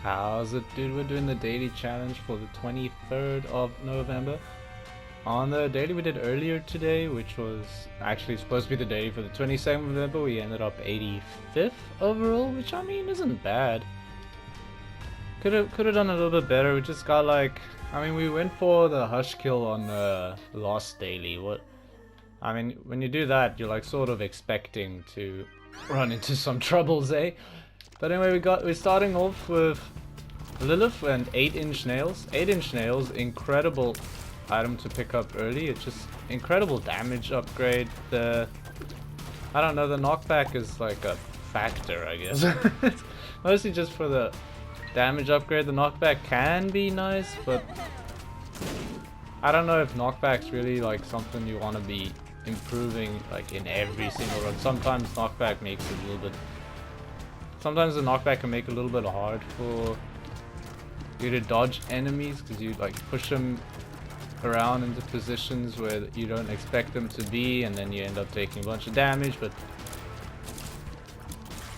How's it, dude? We're doing the daily challenge for the 23rd of November. On the daily we did earlier today, which was actually supposed to be the daily for the 22nd of November, we ended up 85th overall, which I mean isn't bad. Could have done a little bit better. We just got like, I mean, we went for the hush kill on the last daily. I mean, when you do that, you're like sort of expecting to run into some troubles, eh? But anyway, we're starting off with Lilith and 8-inch nails. 8-inch nails, incredible item to pick up early. It's just incredible damage upgrade. I don't know, the knockback is like a factor, I guess. Mostly just for the damage upgrade. The knockback can be nice, but I don't know if knockback's really like something you want to be improving like in every single run. Sometimes knockback makes it a little bit. Sometimes the knockback can make it a little bit hard for you to dodge enemies because you like push them around into positions where you don't expect them to be, and then you end up taking a bunch of damage. But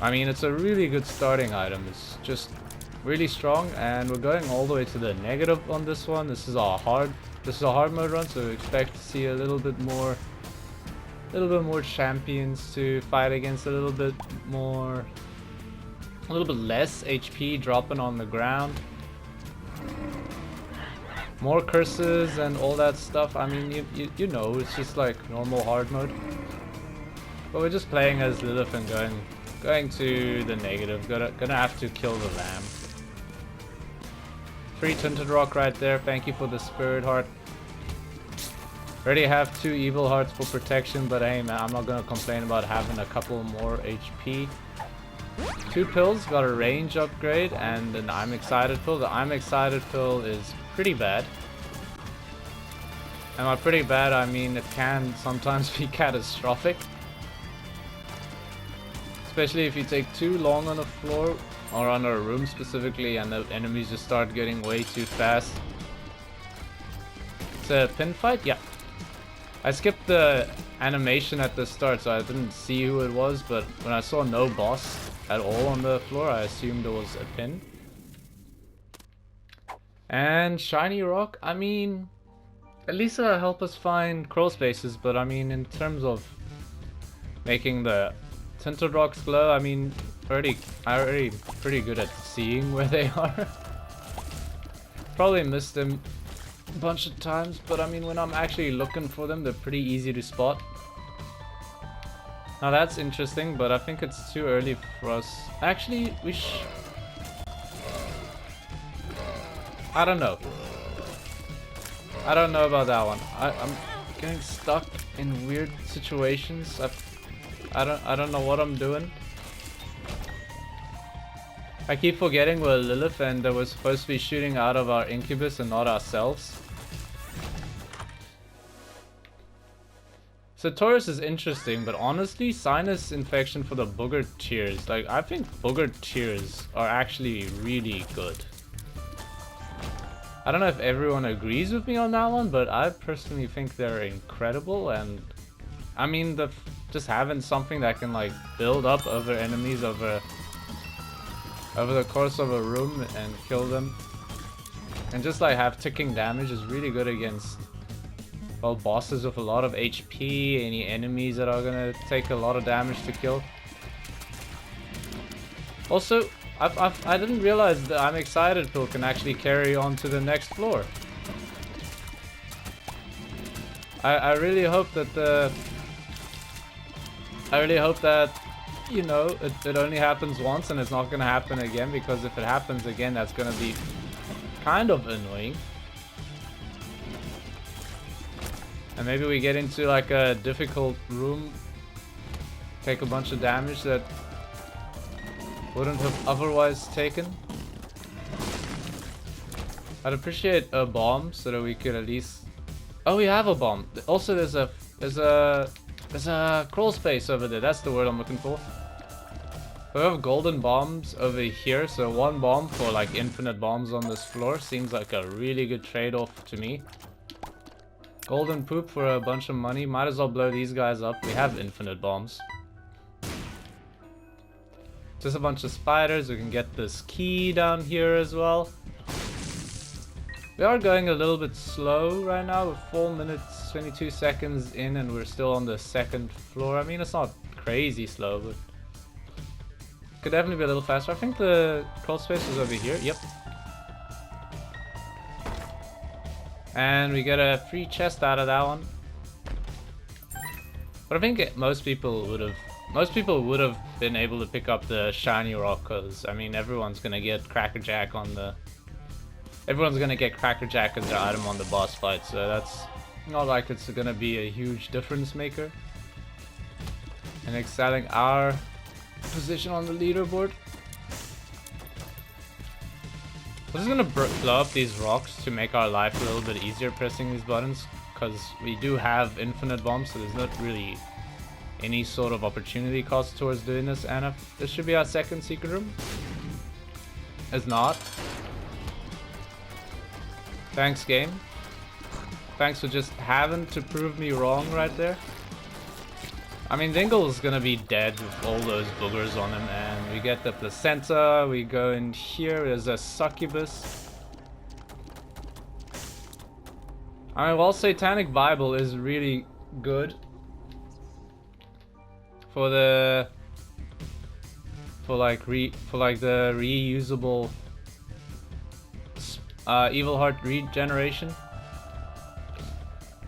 I mean, it's a really good starting item. It's just really strong, and we're going all the way to the negative on this one. This is a hard mode run, so expect to see a little bit more champions to fight against, a little bit less HP dropping on the ground, more curses and all that stuff. I mean, you know, it's just like normal hard mode, but we're just playing as Lilith and going to the negative. Gonna have to kill the lamb. Free tinted rock right there. Thank you for the spirit heart. Already have 2 evil hearts for protection, but hey man, I'm not gonna complain about having a couple more HP. 2 pills, got a range upgrade, and an I'm excited pill. The I'm excited pill is pretty bad. And by pretty bad, I mean it can sometimes be catastrophic. Especially if you take too long on a floor, or on a room specifically, and the enemies just start getting way too fast. It's a pin fight? Yeah. I skipped the animation at the start, so I didn't see who it was, but when I saw no boss at all on the floor, I assumed it was a pin. And shiny rock, I mean, at least it'll help us find crawl spaces, but I mean, in terms of making the tinted rocks glow, I mean, I'm already pretty good at seeing where they are. Probably missed them a bunch of times, but I mean, when I'm actually looking for them, they're pretty easy to spot. Now that's interesting, but I think it's too early for us. Actually, I don't know. I don't know about that one. I'm getting stuck in weird situations. I don't know what I'm doing. I keep forgetting we're Lilith and we're supposed to be shooting out of our incubus and not ourselves. So Taurus is interesting, but honestly, sinus infection for the booger tears. Like, I think booger tears are actually really good. I don't know if everyone agrees with me on that one, but I personally think they're incredible. And I mean, just having something that can like build up over enemies over the course of a room and kill them, and just like have ticking damage is really good against, well, bosses with a lot of HP, any enemies that are gonna take a lot of damage to kill. Also, I didn't realize that I'm excited pill can actually carry on to the next floor. I really hope that you know, it only happens once and it's not gonna happen again, because if it happens again, that's gonna be kind of annoying. And maybe we get into like a difficult room, take a bunch of damage that wouldn't have otherwise taken. I'd appreciate a bomb so that we could at least... Oh, we have a bomb. Also, there's a crawl space over there. That's the word I'm looking for. We have golden bombs over here, so 1 bomb for like infinite bombs on this floor seems like a really good trade-off to me. Golden poop for a bunch of money. Might as well blow these guys up. We have infinite bombs. Just a bunch of spiders. We can get this key down here as well. We are going a little bit slow right now. We're 4 minutes 22 seconds in and we're still on the 2nd floor. I mean, it's not crazy slow, but could definitely be a little faster. I think the crawl space is over here. Yep. And we get a free chest out of that one. But I think most people would have been able to pick up the shiny rock, because I mean everyone's gonna get Crackerjack as their item on the boss fight, so that's not like it's gonna be a huge difference maker in excelling our position on the leaderboard. I'm just gonna blow up these rocks to make our life a little bit easier pressing these buttons, because we do have infinite bombs, so there's not really any sort of opportunity cost towards doing this. And this should be our 2nd secret room. It's not. Thanks, game. Thanks for just having to prove me wrong right there. I mean, Dingle's gonna be dead with all those boogers on him, and we get the placenta, we go in here, there's a succubus. I mean, while Satanic Bible is really good for the reusable evil heart regeneration,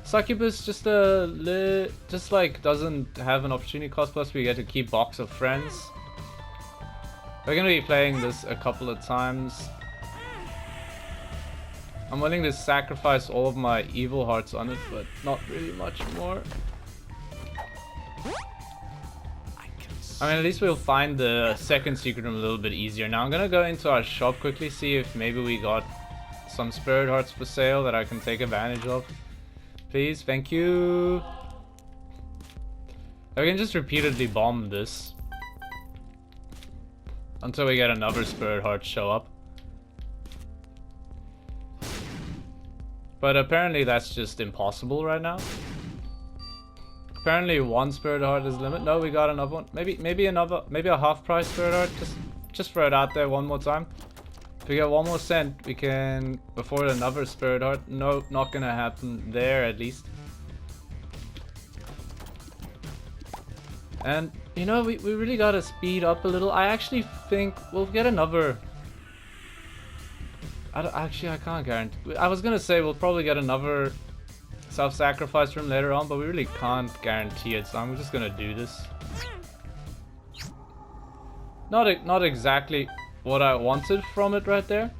Succubus just doesn't have an opportunity cost, plus we get to keep Box of Friends. We're gonna be playing this a couple of times. I'm willing to sacrifice all of my evil hearts on it, but not really much more. I mean, at least we'll find the 2nd secret room a little bit easier. Now I'm gonna go into our shop quickly, see if maybe we got some spirit hearts for sale that I can take advantage of. Please, thank you. I can just repeatedly bomb this until we get another spirit heart show up. But apparently that's just impossible right now. Apparently 1 spirit heart is the limit. No, we got another one. Maybe a half price spirit heart. Just throw it out there one more time. If we get 1 more cent, we can afford another spirit heart. No, not gonna happen there at least. And you know, we really gotta speed up a little. I actually think we'll get another. I can't guarantee. I was gonna say we'll probably get another self-sacrifice room later on, but we really can't guarantee it, so I'm just gonna do this. Not exactly what I wanted from it right there.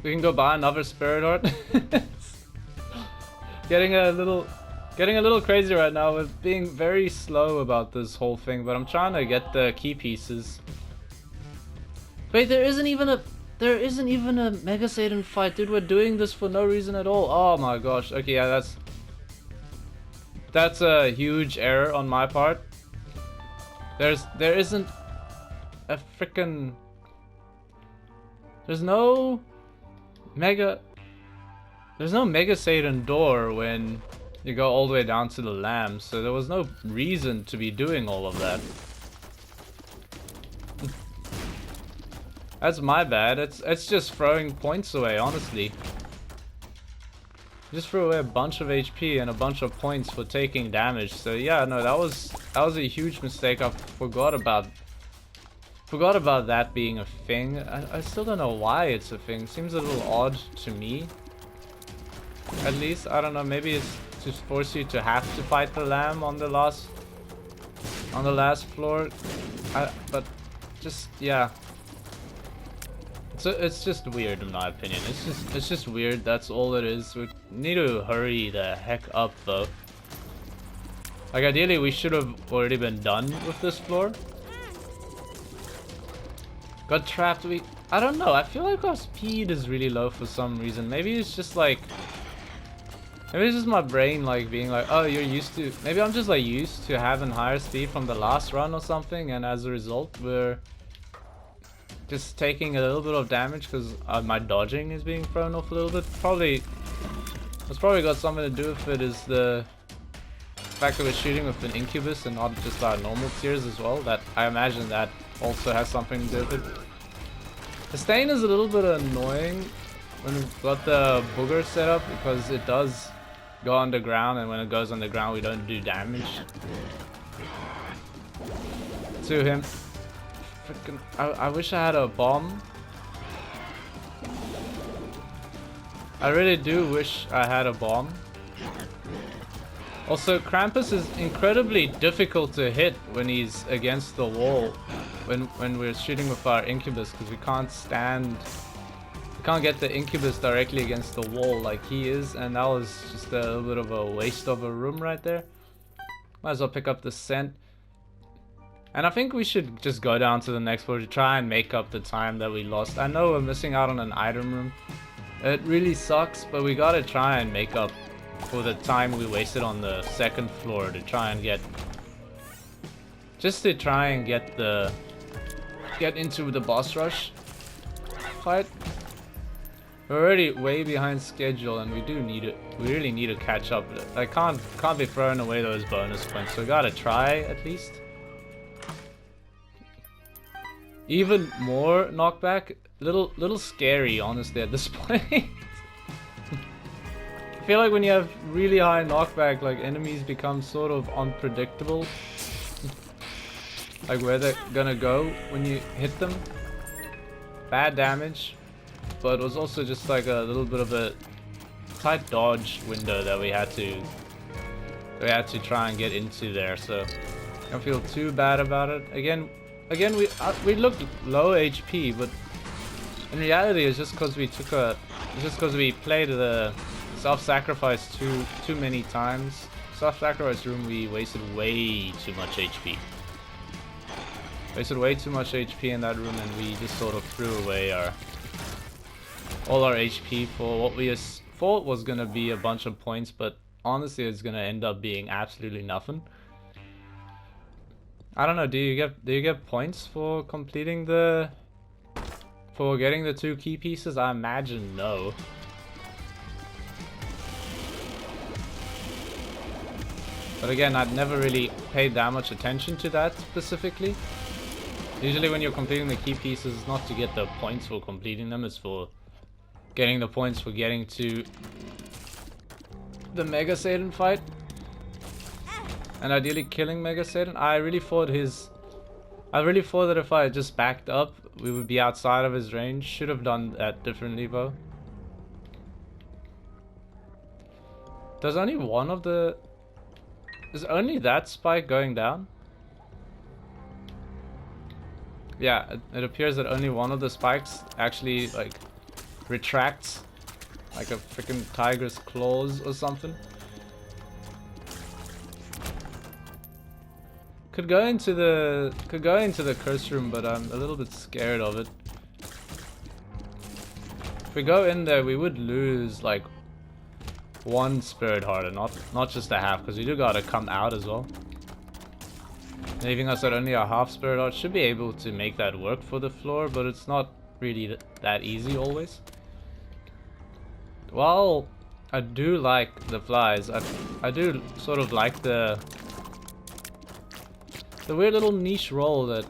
We can go buy another spirit heart. Getting a little crazy right now with being very slow about this whole thing, but I'm trying to get the key pieces. Wait, there isn't even a Mega Satan fight, dude. We're doing this for no reason at all. Oh my gosh. Okay, yeah, that's a huge error on my part. There isn't a freaking. There's no Mega Satan door when you go all the way down to the lamb, so there was no reason to be doing all of that. That's my bad. It's just throwing points away, honestly. Just threw away a bunch of HP and a bunch of points for taking damage. So yeah, no, that was a huge mistake. I forgot about that being a thing. I still don't know why it's a thing. Seems a little odd to me. At least, I don't know, maybe it's to force you to have to fight the lamb on the last floor. But just, yeah. So it's just weird in my opinion. It's just weird, that's all it is. We need to hurry the heck up though. Like ideally we should have already been done with this floor. Got trapped. I don't know, I feel like our speed is really low for some reason. Maybe it's just like, maybe it's just my brain like being like, oh, you're used to, maybe I'm just like used to having higher speed from the last run or something, and as a result we're just taking a little bit of damage because my dodging is being thrown off a little bit. It's probably got something to do with it. Is the fact that we're shooting with an incubus and not just our normal tiers as well, that I imagine that also has something to do with it. The stain is a little bit annoying when we've got the booger set up because it does go underground, and when it goes underground we don't do damage to him. Frickin', I wish I had a bomb. I really do wish I had a bomb. Also, Krampus is incredibly difficult to hit when he's against the wall, when we're shooting with our incubus, because we can't get the incubus directly against the wall like he is, and that was just a little bit of a waste of a room right there. Might as well pick up the scent. And I think we should just go down to the next floor to try and make up the time that we lost. I know we're missing out on an item room. It really sucks, but we gotta try and make up for the time we wasted on the second floor to try and get... just to try and get into the boss rush fight. We're already way behind schedule, and we really need to catch up. I can't be throwing away those bonus points, so we gotta try at least. Even more knockback, little scary honestly at this point. I feel like when you have really high knockback, like enemies become sort of unpredictable. Like where they're gonna go when you hit them. Bad damage, but it was also just like a little bit of a tight dodge window that we had to try and get into there. So I don't feel too bad about it. Again, we looked low HP, but in reality, it's just because we played the self-sacrifice too many times. Self-sacrifice room, we wasted way too much HP. Wasted way too much HP in that room, and we just sort of threw away all our HP for what we thought was gonna be a bunch of points, but honestly, it's gonna end up being absolutely nothing. I don't know. Do you get points for completing for getting the 2 key pieces? I imagine no. But again, I'd never really paid that much attention to that specifically. Usually when you're completing the key pieces, it's not to get the points for completing them, it's for getting the points for getting to the Mega Satan fight. And ideally killing Mega Satan. I really thought that if I just backed up, we would be outside of his range. Should have done that differently though. Does only one of the... Is only that spike going down? Yeah, it appears that only one of the spikes actually like retracts like a freaking tiger's claws or something. Could go into the curse room, but I'm a little bit scared of it. If we go in there, we would lose like 1 spirit heart, and not just a half, because we do gotta come out as well. Leaving us at only a half spirit heart should be able to make that work for the floor, but it's not really that easy always. While I do like the flies, I do sort of like the weird little niche role that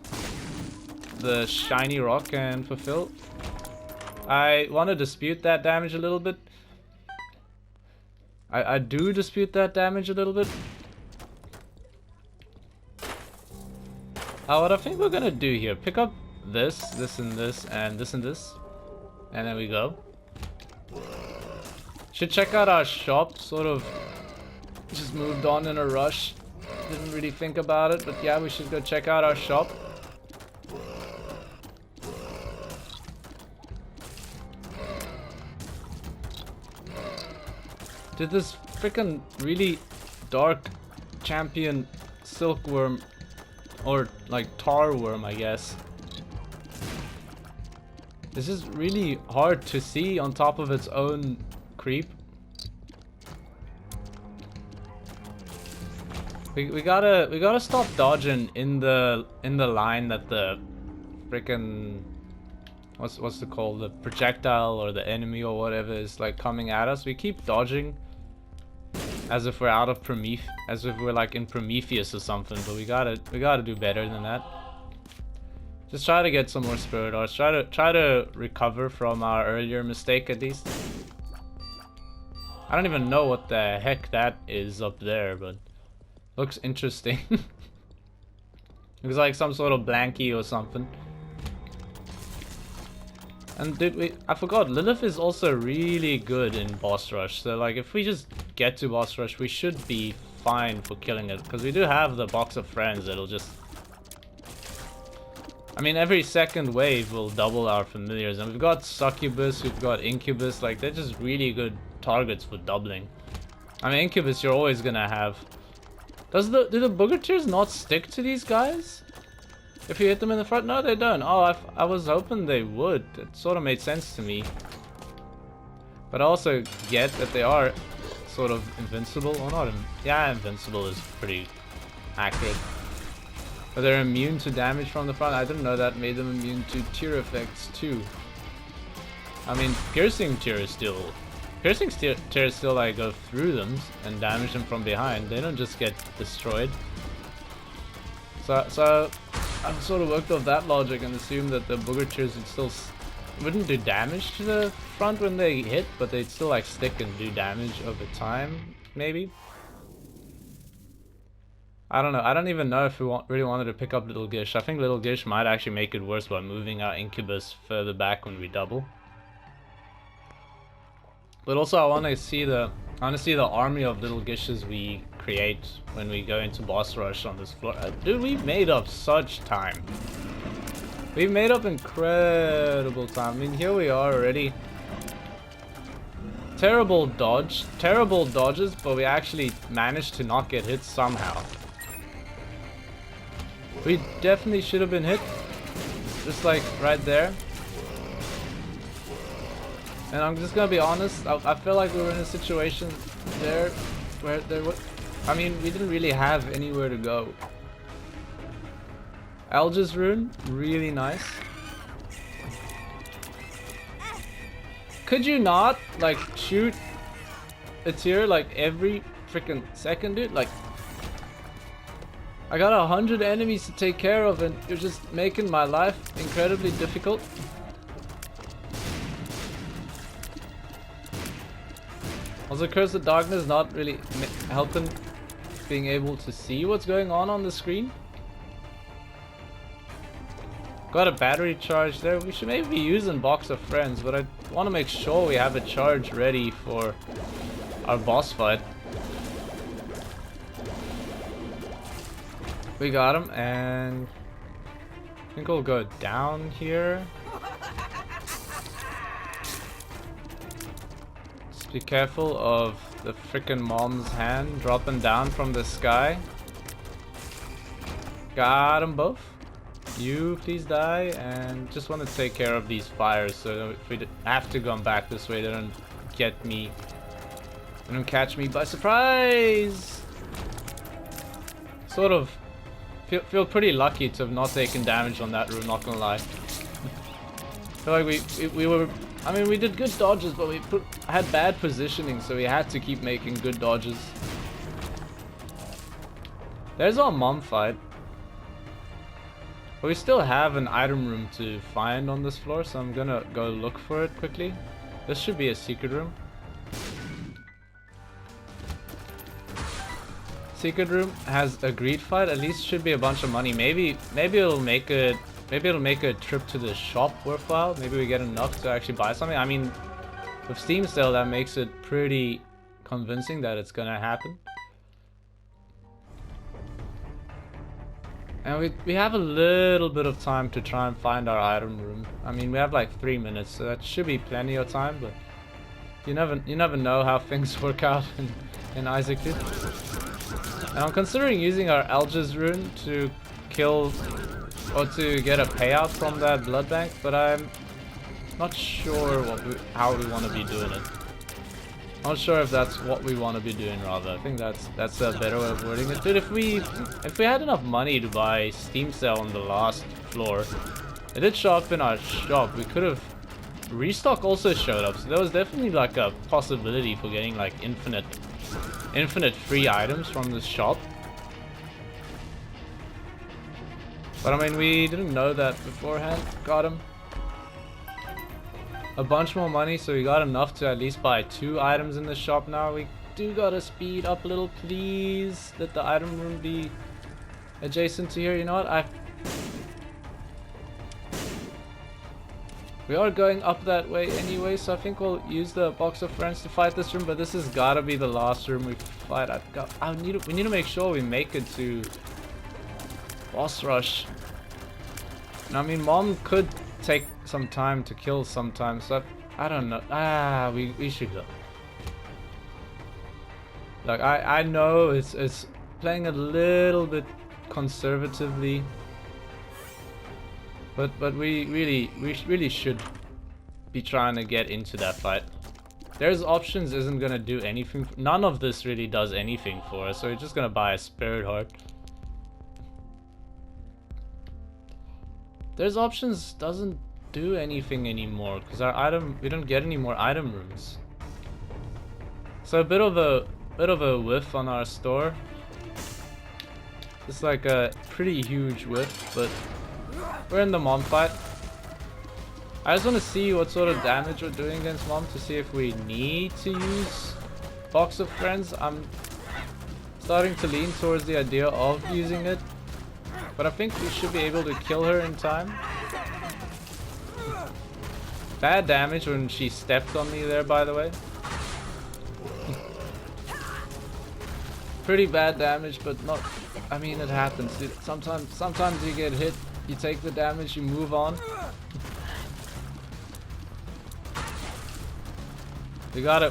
the shiny rock can fulfill. I want to dispute that damage a little bit. I do dispute that damage a little bit. What I think we're gonna do here, pick up this and this, and this and this, and then we go. Should check out our shop, sort of just moved on in a rush. Didn't really think about it, but yeah, we should go check out our shop. Did this freaking really dark champion silkworm, or like tar worm, I guess. This is really hard to see on top of its own creep. We gotta stop dodging in the line that the frickin' what's it called, the projectile or the enemy or whatever is like coming at us. We keep dodging, as if we're out of as if we're like in Prometheus or something, but we gotta do better than that. Just try to get some more spirit hearts. Try to recover from our earlier mistake at least. I don't even know what the heck that is up there, but looks interesting. Looks like some sort of blankie or something. And I forgot, Lilith is also really good in boss rush, so like if we just get to boss rush, we should be fine for killing it, because we do have the box of friends that'll just... I mean, every second wave will double our familiars, and we've got Succubus, we've got Incubus, like they're just really good targets for doubling. I mean, Incubus you're always gonna have. Do the booger tears not stick to these guys? If you hit them in the front? No, they don't. Oh, I was hoping they would. It sort of made sense to me. But I also get that they are sort of invincible. Or not. Yeah, invincible is pretty accurate. But they're immune to damage from the front. I didn't know that made them immune to tear effects too. I mean, piercing tears still like go through them and damage them from behind. They don't just get destroyed. So I've sort of worked off that logic and assumed that the booger tears wouldn't do damage to the front when they hit, but they'd still like stick and do damage over time, maybe. I don't know. I don't even know if we really wanted to pick up Little Gish. I think Little Gish might actually make it worse by moving our Incubus further back when we double. But also I want to see the army of Little Gishes we create when we go into boss rush on this floor. Dude, we've made up such time. We've made up incredible time. I mean, here we are already. Terrible dodges, but we actually managed to not get hit somehow. We definitely should have been hit. Just like right there. And I'm just gonna be honest, I feel like we were in a situation there where there was... I mean, we didn't really have anywhere to go. Alga's rune, really nice. Could you not, like, shoot a tier like every freaking second, dude? Like, I got 100 enemies to take care of and you're just making my life incredibly difficult. Also, Curse of Darkness not really helping being able to see what's going on the screen. Got a battery charge there. We should maybe be using Box of Friends, but I want to make sure we have a charge ready for our boss fight. We got him, and I think we'll go down here. Just be careful of the frickin' mom's hand dropping down from the sky. Got them both. You please die, and just want to take care of these fires so if we have to come back this way, they don't get me. They don't catch me by surprise. Sort of feel pretty lucky to have not taken damage on that room, not gonna lie. Feel like we were, I mean, we did good dodges, but we had bad positioning, so we had to keep making good dodges. There's our mom fight. But we still have an item room to find on this floor, so I'm gonna go look for it quickly. This should be a secret room. Secret room has a greed fight. At least should be a bunch of money. Maybe it'll make a trip to the shop worthwhile. Maybe we get enough to actually buy something. I mean, with Steam sale, that makes it pretty convincing that it's gonna happen. And we have a little bit of time to try and find our item room. I mean, we have like 3 minutes, so that should be plenty of time, but you never know how things work out in Isaac, dude. And I'm considering using our Alga's rune to kill or to get a payout from that blood bank, but I'm not sure how we want to be doing it. Not sure if that's what we want to be doing, rather. I think that's a better way of wording it. Dude, if we had enough money to buy Steam sale on the last floor, it did show up in our shop. We could have... Restock also showed up, so there was definitely like a possibility for getting like infinite infinite free items from the shop. But I mean, we didn't know that beforehand. Got him. A bunch more money, so we got enough to at least buy 2 items in the shop now. We do gotta speed up a little, please. Let the item room be adjacent to here. You know what? We are going up that way anyway, so I think we'll use the box of friends to fight this room. But this has gotta be the last room we fight. We need to make sure we make it to boss rush. And I mean, Mom could take some time to kill sometimes, so I don't know. We should go. Like I know it's playing a little bit conservatively, but we really should be trying to get into that fight. There's options isn't gonna do anything. None of this really does anything for us, so we're just gonna buy a spirit heart. There's options doesn't do anything anymore because we don't get any more item rooms. So a bit of a whiff on our store. It's like a pretty huge whiff, but we're in the Mom fight. I just want to see what sort of damage we're doing against Mom to see if we need to use Box of Friends. I'm starting to lean towards the idea of using it, but I think we should be able to kill her in time. Bad damage when she stepped on me there, by the way. Pretty bad damage, but not... I mean, it happens, dude. Sometimes you get hit, you take the damage, you move on. We've got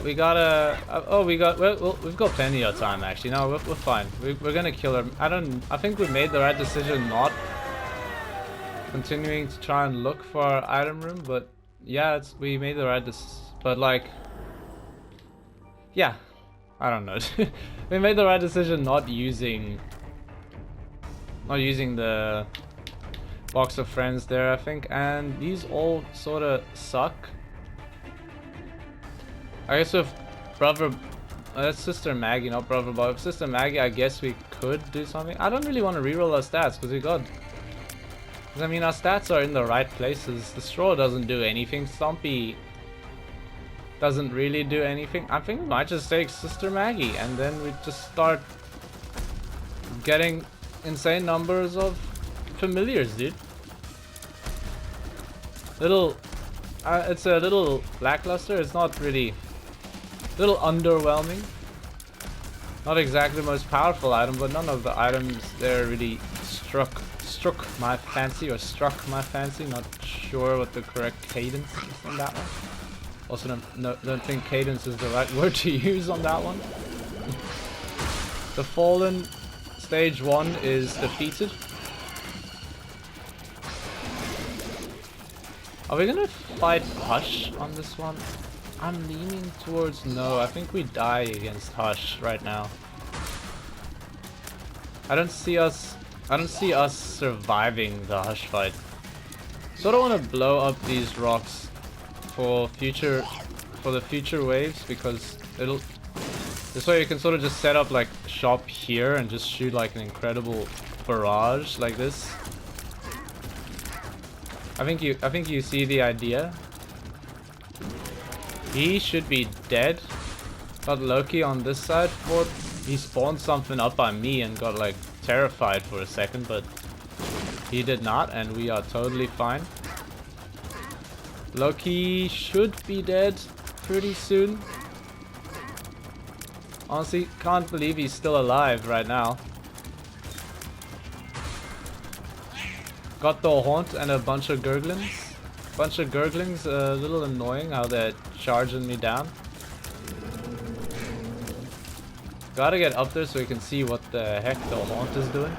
plenty of time, actually. No, we're fine. We're gonna kill her. I think we made the right decision not continuing to try and look for our item room, but yeah, we made the right decision. But like, yeah, I don't know. We made the right decision not using the Box of Friends there, I think, and these all sort of suck. I guess with Brother... that's Sister Maggie, not Brother Bob. With Sister Maggie, I guess we could do something. I don't really want to reroll our stats, because we got... I mean, our stats are in the right places. The straw doesn't do anything. Stompy doesn't really do anything. I think we might just take Sister Maggie, and then we just start getting insane numbers of familiars, dude. It's a little lackluster. It's not really... little underwhelming. Not exactly the most powerful item, but none of the items there really struck my fancy, or struck my fancy. Not sure what the correct cadence is on that one. Also don't think cadence is the right word to use on that one. The Fallen stage 1 is defeated. Are we gonna fight Hush on this one? I'm leaning towards no. I think we die against Hush right now. I don't see us surviving the Hush fight. So I don't want to blow up these rocks for the future waves, because this way you can sort of just set up like shop here and just shoot like an incredible barrage like this. I think you see the idea. He should be dead. Got Loki on this side. He spawned something up by me and got like terrified for a second, but he did not, and we are totally fine. Loki should be dead pretty soon. Honestly, can't believe he's still alive right now. Got the Haunt and a bunch of Gurglings. A little annoying how they're charging me down. Gotta get up there so we can see what the heck the Haunt is doing.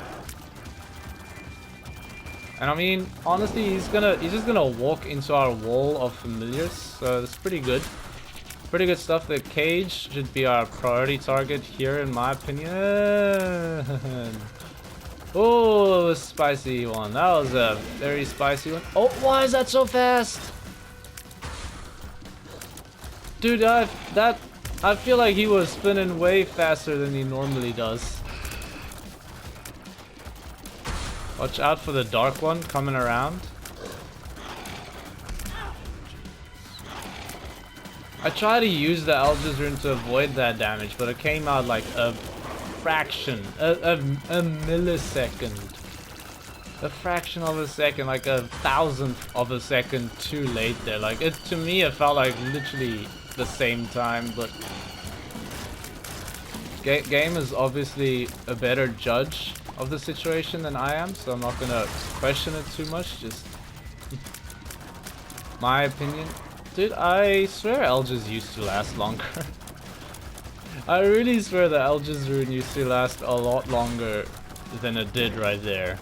And I mean, honestly, he's just gonna walk into our wall of familiars, so that's pretty good. Pretty good stuff. The cage should be our priority target here, in my opinion. Oh, a spicy one. That was a very spicy one. Oh, why is that so fast? Dude, that I feel like he was spinning way faster than he normally does. Watch out for the dark one coming around. I try to use the Algiz rune to avoid that damage, but it came out like a fraction, a millisecond. A fraction of a second, like a thousandth of a second too late there. Like, it, to me, it felt like literally the same time, but Game is obviously a better judge of the situation than I am, so I'm not gonna question it too much, just my opinion. Dude, I swear Algiz used to last longer. I really swear the Algiz rune used to last a lot longer than it did right there.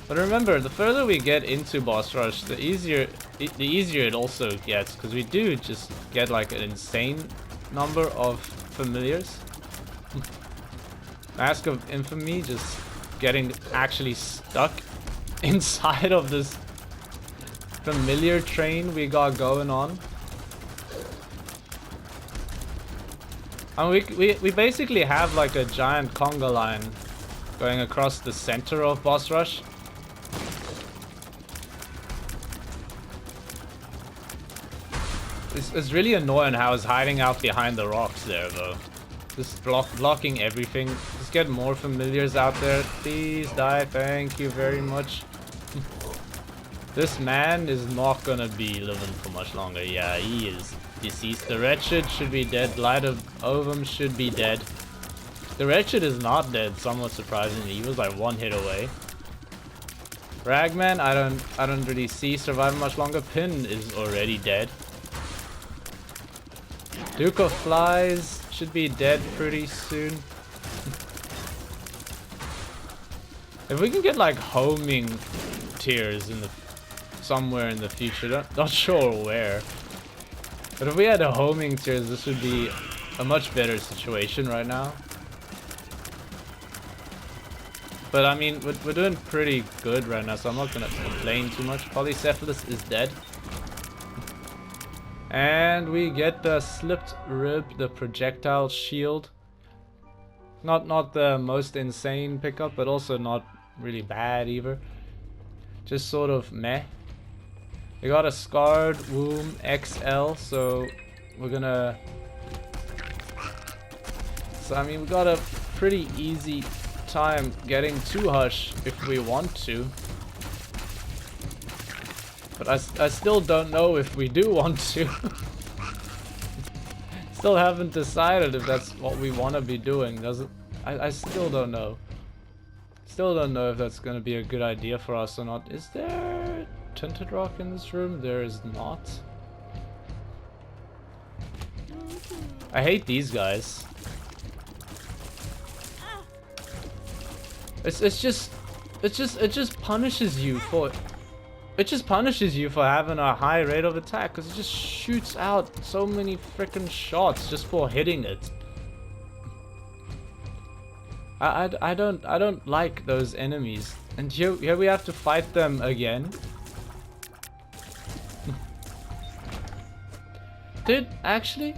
But remember, the further we get into boss rush, the easier it also gets, because we do just get like an insane number of familiars. Mask of Infamy just getting actually stuck inside of this familiar train we got going on. And we basically have like a giant conga line going across the center of boss rush. It's really annoying how it's hiding out behind the rocks there though. Just blocking everything. Just get more familiars out there. Please die, thank you very much. This man is not gonna be living for much longer. Yeah, he is deceased. The Wretched should be dead. Light of Ovum should be dead. The Wretched is not dead, somewhat surprisingly. He was like one hit away. Ragman, I don't really see surviving much longer. Pin is already dead. Duke of Flies should be dead pretty soon. If we can get like homing tiers in the somewhere in the future, not sure where, but if we had a homing tiers, this would be a much better situation right now. But I mean, we're doing pretty good right now, so I'm not gonna complain too much. Polycephalus is dead. And we get the Slipped Rib, the projectile shield. Not the most insane pickup, but also not really bad either. Just sort of meh. We got a Scarred Womb XL, so we're gonna... So I mean, we got a pretty easy time getting to Hush if we want to. But I still don't know if we do want to. Still haven't decided if that's what we want to be doing. I still don't know. Still don't know if that's gonna be a good idea for us or not. Is there tinted rock in this room? There is not. I hate these guys. It just punishes you for... It just punishes you for having a high rate of attack, because it just shoots out so many freaking shots just for hitting it. I don't like those enemies, and here we have to fight them again. Dude, actually,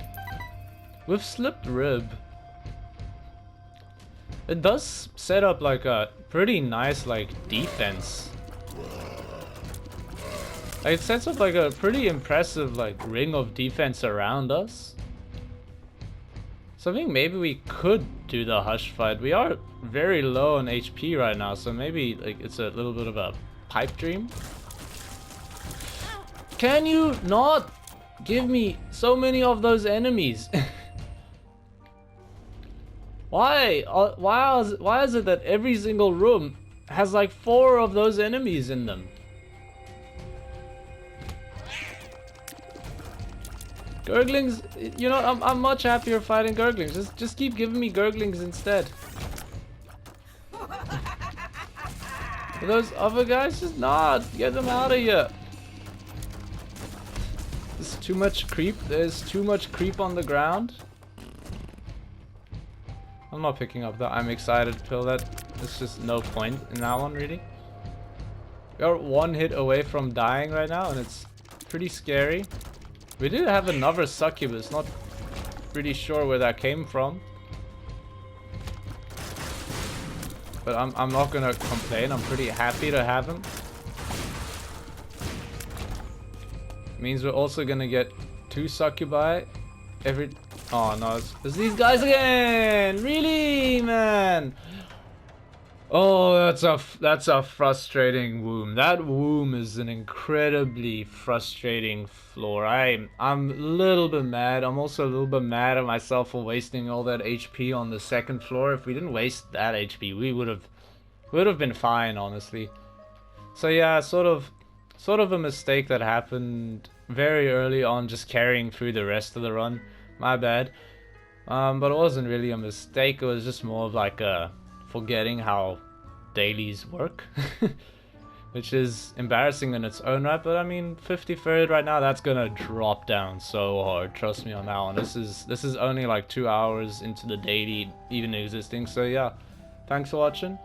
with Slipped Rib, it does set up like a pretty nice like defense. Like, it sets up like a pretty impressive like ring of defense around us. So I think maybe we could do the Hush fight. We are very low on HP right now, so maybe like it's a little bit of a pipe dream. Can you not give me so many of those enemies? Why is it that every single room has like 4 of those enemies in them? Gurglings, you know, I'm much happier fighting Gurglings. Just keep giving me Gurglings instead. Those other guys, just not get them out of here. There's too much creep. There's too much creep on the ground. I'm not picking up that. I'm excited to kill that. There's just no point in that one, really. We are 1 hit away from dying right now, and it's pretty scary. We did have another succubus, not pretty sure where that came from. But I'm not gonna complain, I'm pretty happy to have him. Means we're also gonna get 2 succubi every... Oh no, it's these guys again! Really, man? Oh, that's a frustrating womb. That womb is an incredibly frustrating floor. I'm a little bit mad. I'm also a little bit mad at myself for wasting all that HP on the second floor. If we didn't waste that HP, we would have been fine, honestly. So yeah, sort of a mistake that happened very early on, just carrying through the rest of the run. My bad. But it wasn't really a mistake. It was just more of like a forgetting how dailies work. Which is embarrassing in its own right, but I mean 53rd right now, that's gonna drop down so hard, trust me on that one. This is only like 2 hours into the daily even existing, so yeah. Thanks for watching.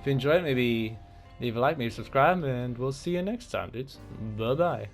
If you enjoyed, maybe leave a like, maybe subscribe, and we'll see you next time, dudes. Bye bye.